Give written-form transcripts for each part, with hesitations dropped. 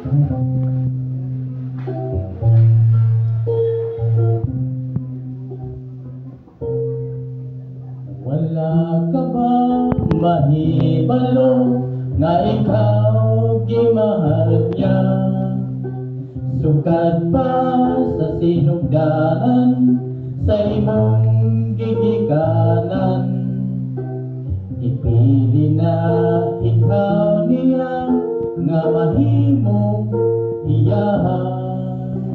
Wala ka ba mahibalo nga ikaw gimahal niya? Sukat pa sa sinugdanan sa imong gigikanan. Ipili na ikaw niya nga mahimong iyahang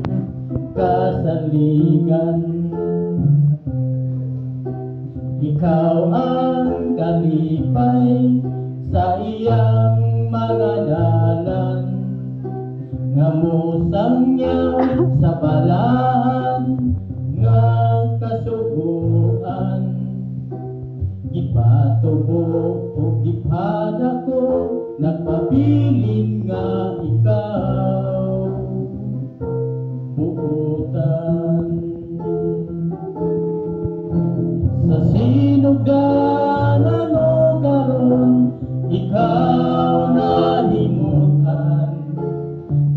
kasaligan. Ikaw ang kalipay sa iyang mga dalan, nga musang niya sa balaan nga kasuguan. Gipatubo o gipada ko, nagpabilin nga ikaw buutan. Sa sinugdanan o karon, ikaw nahimutan,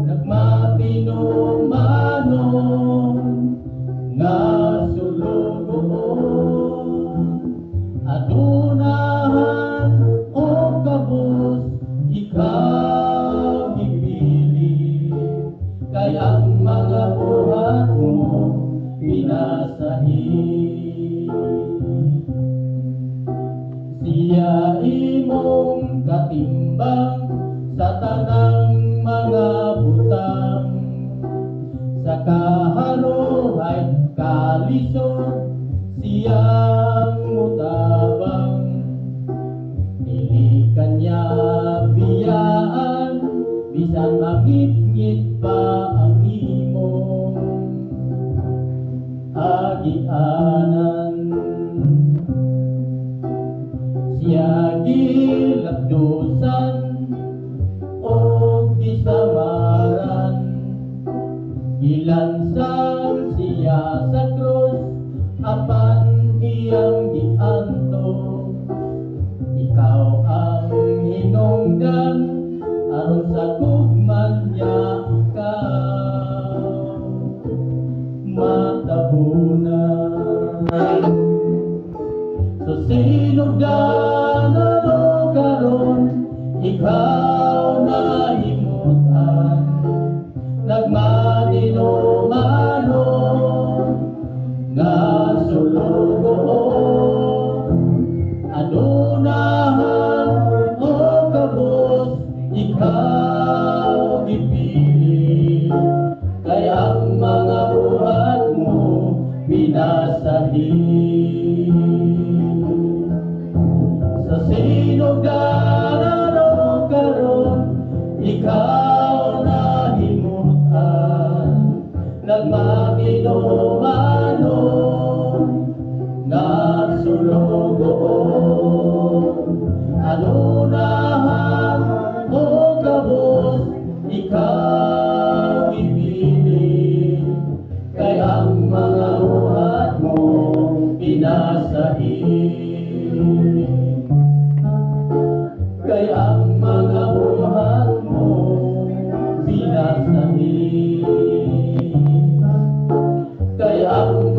nagmatinumanon nga sulugoon. Adunahan o kabus, ikaw gipili, kaya ang mga buhat mo pinasahi. Siya imong katimbang sa tanang mga butang, sa kahaluhay kalisod siyang mutabang. Dili kanya biyaan, bisan mangit-ngit pa ang imong agianan. Siya gilabdusan o gisamaran, ilansang siya sa krus, apan iyang gianto. Ikaw ang hinungdan, aron sa gugman niya ikaw matabunan. Sa sinugdanan o karon, ikaw nahimutan, nagmatinumanon nga sulugoon. Adunahan o kabus, ikaw gipili, kaya ang mga buhat mo pinasahi. Sa sinugdanan o karon, ikaw nahimutan, nagmatinumanon nga sulugoon. Adunahan o kabus, ikaw gipili, kaya ang mga buhat mo pinasahi. Kaya ang mga buhat mo pinasahi. Kaya ang